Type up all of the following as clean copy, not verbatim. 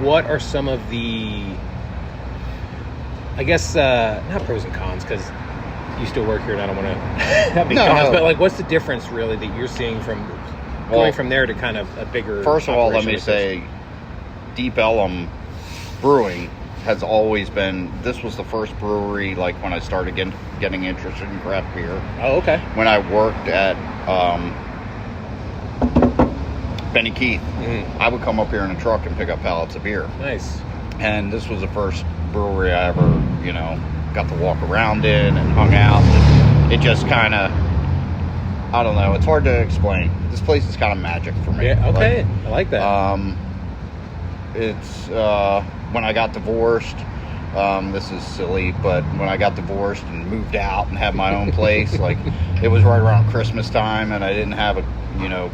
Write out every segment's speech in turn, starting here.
what are some of the, I guess, not pros and cons, because you still work here and I don't want to have any cons, but like, what's the difference really that you're seeing from going from there to kind of a bigger... First of all, let me say, Deep Ellum Brewing has always been, this was the first brewery, like when I started getting interested in craft beer. Oh, okay. When I worked at Benny Keith, I would come up here in a truck and pick up pallets of beer. Nice. And this was the first brewery I ever, got to walk around in and hung out. And it just kind of, I don't know, it's hard to explain. This place is kind of magic for me. Yeah, okay. I like that. It's, when I got divorced, this is silly, but when I got divorced and moved out and had my own place, like, it was right around Christmas time, and I didn't have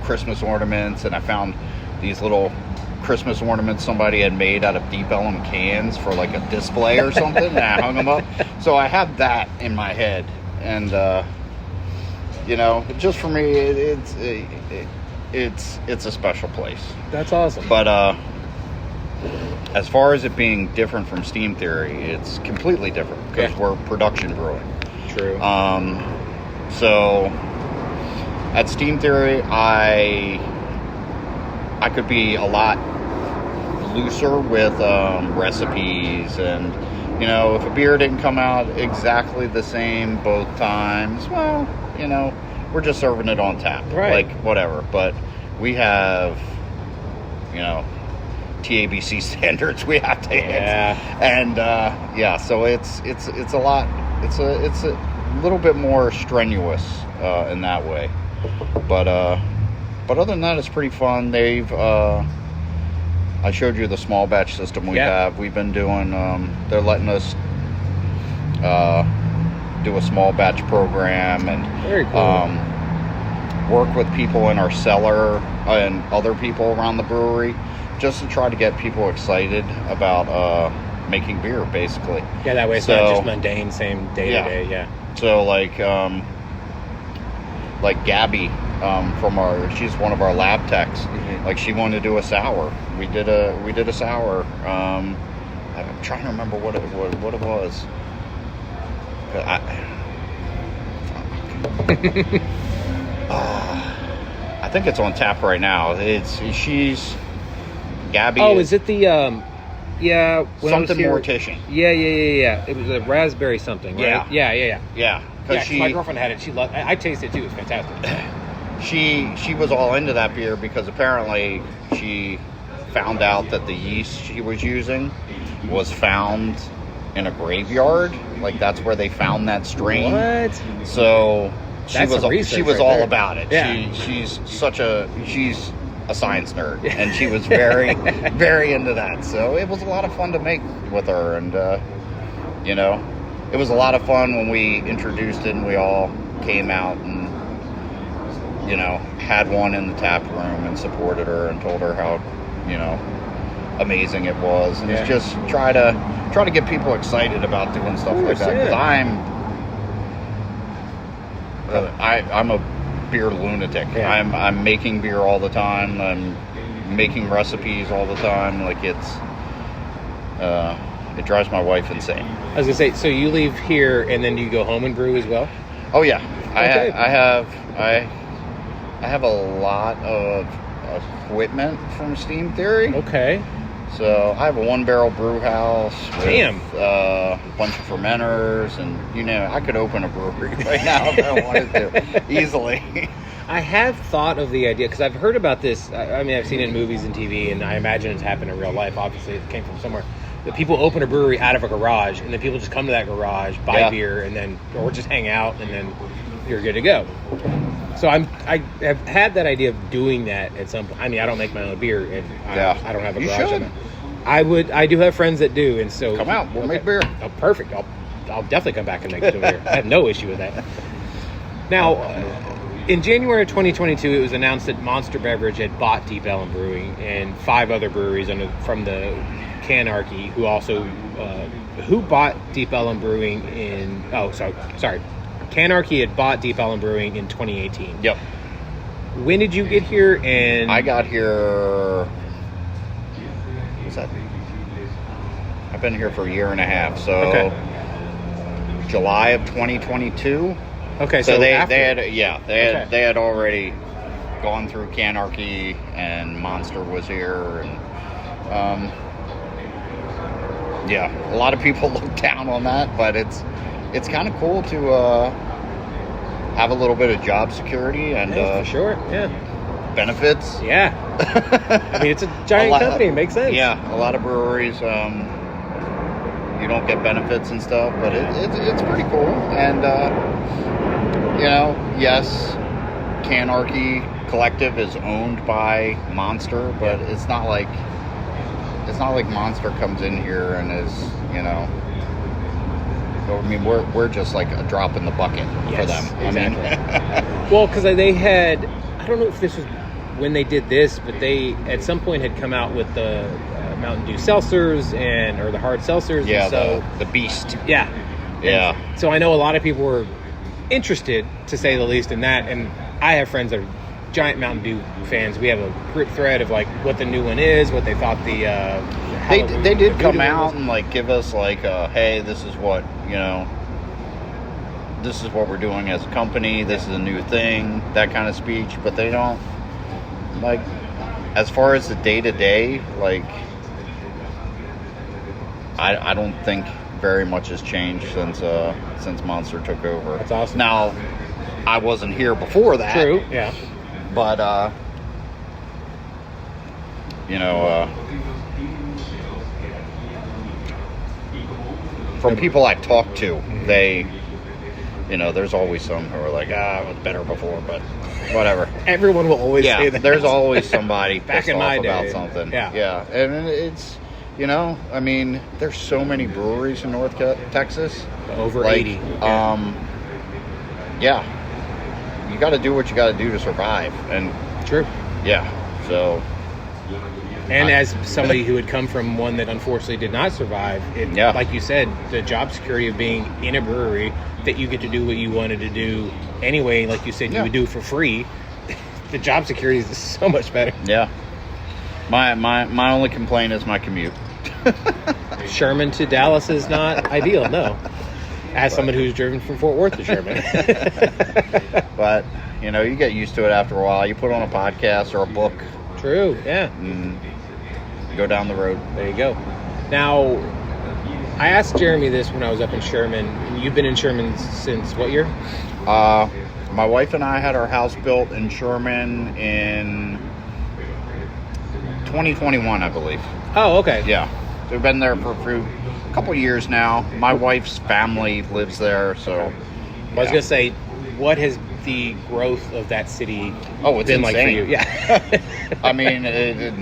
Christmas ornaments, and I found these little Christmas ornaments somebody had made out of Deep Ellum cans for like a display or something, and I hung them up. So I had that in my head, and just for me, it's a special place. That's awesome. But as far as it being different from Steam Theory, it's completely different because we're production brewing. True. So at Steam Theory, I could be a lot looser with recipes, and if a beer didn't come out exactly the same both times, well, we're just serving it on tap, right? Like whatever. But we have TABC standards we have to hit, and so it's a lot. It's a little bit more strenuous in that way, but other than that, it's pretty fun. I showed you the small batch system we have. We've been doing, they're letting us do a small batch program and very cool. Work with people in our cellar and other people around the brewery just to try to get people excited about making beer, basically. Yeah, that way it's not just mundane, same day to day, So like Gabby, she's one of our lab techs. Like, she wanted to do a sour. We did a sour. I'm trying to remember what it was. I think it's on tap right now. She's Gabby. Oh, is it the something mortician? Yeah. It was a raspberry something, right? Yeah. Because my girlfriend had it. She loved. I tasted it too. It was fantastic. She was all into that beer because apparently she found out that the yeast she was using was found in a graveyard. Like, that's where they found that strain. What? So she was all about it. Yeah. She's a science nerd, and she was very very into that. So it was a lot of fun to make with her, and it was a lot of fun when we introduced it and we all came out and had one in the tap room and supported her and told her how amazing it was, and it's just try to get people excited about doing stuff like that, because I'm a beer lunatic. I'm making beer all the time. I'm making recipes all the time. Like, it drives my wife insane. I was gonna say, so you leave here and then you go home and brew as well? Oh yeah, okay. I have a lot of equipment from Steam Theory. Okay. So I have a 1-barrel brew house with a bunch of fermenters, and I could open a brewery right now if I wanted to, easily. I have thought of the idea, because I've heard about this. I mean, I've seen it in movies and TV, and I imagine it's happened in real life. Obviously, it came from somewhere. That people open a brewery out of a garage, and then people just come to that garage, buy beer, and then, or just hang out, and then you're good to go. So I have had that idea of doing that at some point. I mean, I don't make my own beer, and I don't have a garage. You should. I do have friends that do, and so come out. We'll make beer. Oh, perfect. I'll definitely come back and make some beer. I have no issue with that. Now, in January of 2022, it was announced that Monster Beverage had bought Deep Ellum Brewing and 5 other breweries from the Canarchy, who bought Deep Ellum Brewing in. Oh, sorry. Canarchy had bought Deep Ellum Brewing in 2018. Yep. When did you get here? And I got here. Was that? I've been here for a year and a half, so Okay. July of 2022. Okay, So they after. they had already gone through Canarchy, and Monster was here, and a lot of people look down on that, but it's kind of cool to have a little bit of job security and For sure, yeah. benefits. Yeah. I mean, it's a giant company. It makes sense. Yeah, a lot of breweries, you don't get benefits and stuff, but it's pretty cool. And yes, Canarchy Collective is owned by Monster, but it's not like Monster comes in here and is, I mean, we're just like a drop in the bucket for them. Exactly. I mean, well, because they had, I don't know if this was when they did this, but they at some point had come out with the Mountain Dew seltzers or the hard seltzers. Yeah, and so, the Beast. Yeah. Yeah. And so I know a lot of people were interested, to say the least, in that. And I have friends that are giant Mountain Dew fans. We have a group thread of like what the new one is, what they thought the. They did come out and like give us like, hey, this is what this is what we're doing as a company. This is a new thing. That kind of speech, but they don't like as far as the day to day. Like, I don't think very much has changed since Monster took over. That's awesome. Now, I wasn't here before that. True. Yeah. But from people I've talked to, they, there's always some who are like, it was better before, but whatever. Everyone will always say that. There's always somebody Back pissed in my off about day. something. Yeah. And it's, I mean, there's so many breweries in North Texas. Over 80. Yeah. You got to do what you got to do to survive. And True. yeah, so. And as somebody who had come from one that unfortunately did not survive, like you said, the job security of being in a brewery, that you get to do what you wanted to do anyway, like you said, you would do for free. The job security is so much better. Yeah. My only complaint is my commute. Sherman to Dallas is not ideal, no. As someone who's driven from Fort Worth to Sherman. But, you get used to it after a while. You put on a podcast or a book. True, yeah. And go down the road. There you go. Now, I asked Jeremy this when I was up in Sherman. You've been in Sherman since what year? My wife and I had our house built in Sherman in 2021, I believe. Oh, okay. Yeah. We've been there for a couple years now. My wife's family lives there, so. I was going to say, what has the growth of that city it's been insane. like for you? Yeah. I mean,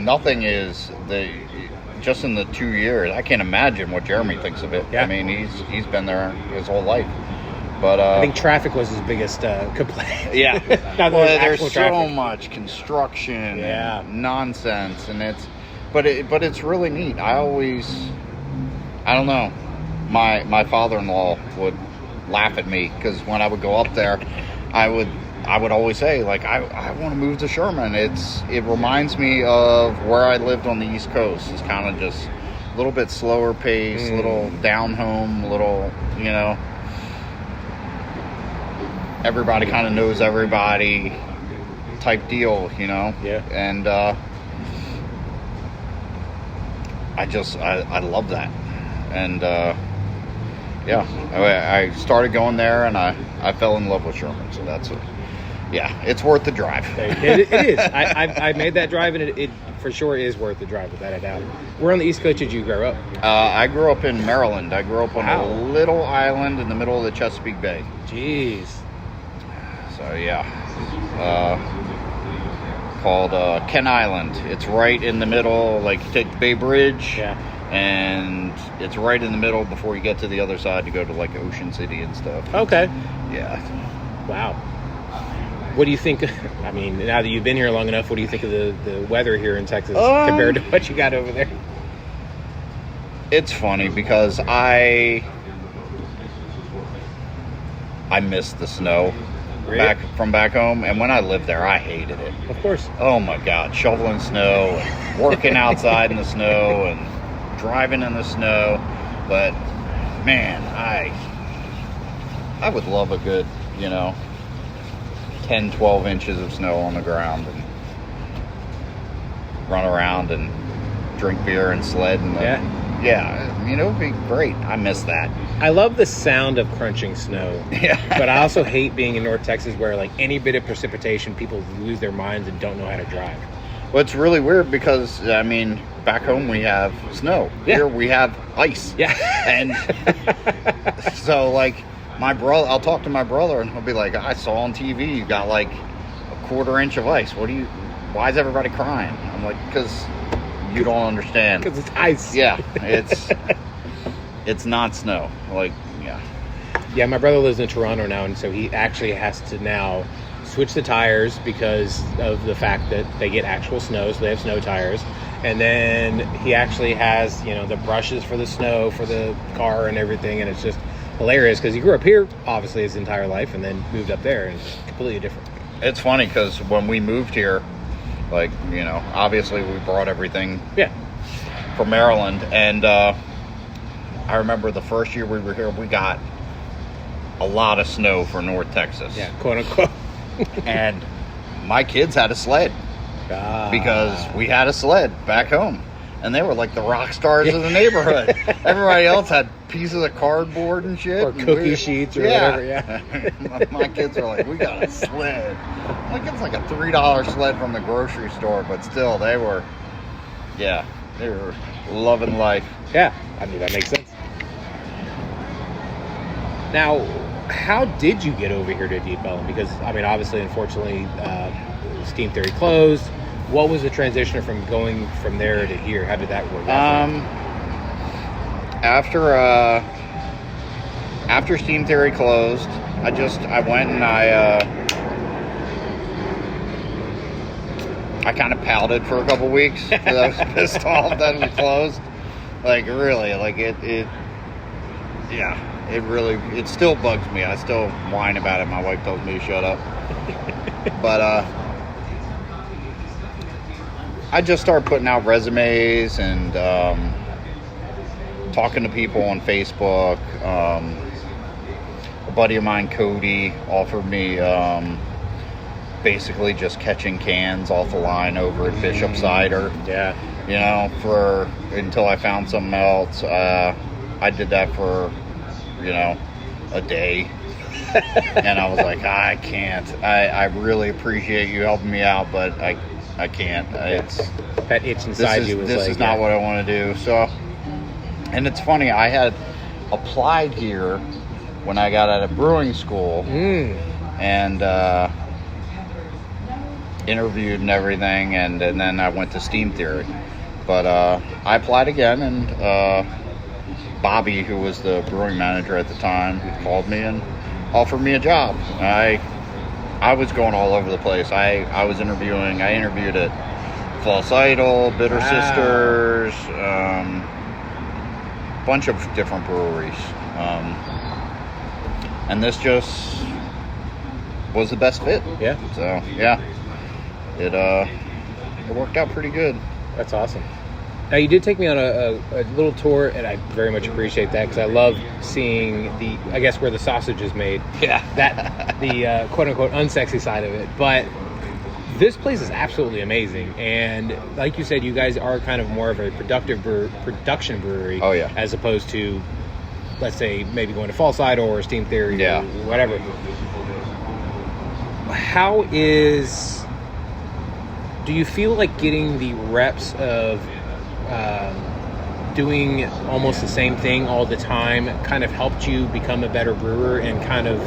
nothing is just in the 2 years. I can't imagine what Jeremy thinks of it. Yeah. I mean, he's been there his whole life. But I think traffic was his biggest complaint. Yeah. There's so much construction and nonsense, and but it's really neat. I don't know. My father-in-law would laugh at me because when I would go up there, I would always say, like, I want to move to Sherman. It reminds me of where I lived on the East Coast. It's kind of just a little bit slower pace, little down home, little, everybody kind of knows everybody type deal, Yeah. And I love that. And I started going there, and I fell in love with Sherman. So it's worth the drive. It is. I made that drive, and it for sure is worth the drive, without a doubt. Where on the East Coast did you grow up? I grew up in Maryland. I grew up on a little island in the middle of the Chesapeake Bay. Jeez. So called Ken Island. It's right in the middle. Like, you take the Bay Bridge, and it's right in the middle before you get to the other side to go to like Ocean City and stuff. Okay. Yeah. Wow. What do you think? I mean, now that you've been here long enough, what do you think of the weather here in Texas compared to what you got over there? It's funny because I miss the snow. Really? back home. And when I lived there, I hated it. Of course. Oh my God, shoveling snow, and working outside in the snow, and driving in the snow. But man, I would love a good, 10, 12 inches of snow on the ground and run around and drink beer and sled. And it would be great. I miss that. I love the sound of crunching snow. Yeah. But I also hate being in North Texas where, like, any bit of precipitation, people lose their minds and don't know how to drive. Well, it's really weird because, back home we have snow. Yeah. Here we have ice. Yeah. And so, like, I'll talk to my brother and he'll be like, I saw on TV you got, like, a quarter inch of ice. Why is everybody crying? I'm like, because you don't understand. Because it's ice. Yeah. It's not snow. Like, yeah. Yeah, my brother lives in Toronto now, and so he actually has to now switch the tires because of the fact that they get actual snow, so they have snow tires. And then he actually has, the brushes for the snow, for the car and everything, and it's just hilarious because he grew up here, obviously, his entire life, and then moved up there, and it's completely different. It's funny because when we moved here, like, obviously we brought everything from Maryland, and I remember the first year we were here, we got a lot of snow for North Texas. Yeah, quote unquote. And my kids had a sled because we had a sled back home. And they were like the rock stars of the neighborhood. Everybody else had pieces of cardboard and shit. Or cookie sheets or whatever, yeah. My kids are like, we got a sled. Like, it's like a $3 sled from the grocery store, but still, they were loving life. Yeah, that makes sense. Now, how did you get over here to Deep Ellum? Because, obviously, unfortunately, Steam Theory closed. What was the transition from going from there to here? How did that work? After Steam Theory closed, I went and I kind of pouted for a couple weeks because I was pissed off that it closed. Like, really, like it really, it still bugs me. I still whine about it. My wife tells me to shut up. But I just started putting out resumes and talking to people on Facebook. A buddy of mine, Cody, offered me basically just catching cans off the line over at Bishop Cider. Yeah. Until I found something else. I did that for, a day. And I was like, I can't. I really appreciate you helping me out, but I can't. That itch inside you was this is not what I want to do. So, and it's funny, I had applied here when I got out of brewing school and interviewed and everything, and then I went to Steam Theory. But I applied again, and Bobby, who was the brewing manager at the time, called me and offered me a job. I was going all over the place. I was interviewing. I interviewed at False Idol, Bitter Sisters, bunch of different breweries. And this just was the best fit. Yeah. So, yeah. It worked out pretty good. That's awesome. Now, you did take me on a little tour, and I very much appreciate that because I love seeing where the sausage is made. Yeah. The quote-unquote unsexy side of it. But this place is absolutely amazing. And like you said, you guys are kind of more of a production brewery. Oh, yeah. As opposed to, let's say, maybe going to False Idol or Steam Theory or whatever. Do you feel like getting the reps of doing almost the same thing all the time kind of helped you become a better brewer and kind of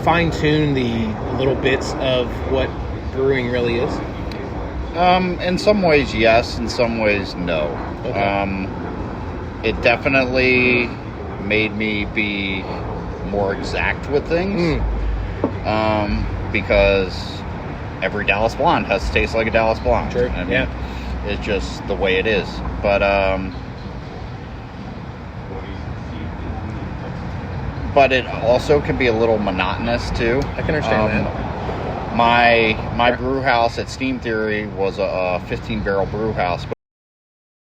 fine-tune the little bits of what brewing really is? In some ways, yes. In some ways, no. Okay. It definitely made me be more exact with things. Because every Dallas Blonde has to taste like a Dallas Blonde. True. It's just the way it is. But but it also can be a little monotonous too. I can understand that. My brew house at Steam Theory was a 15 barrel brew house.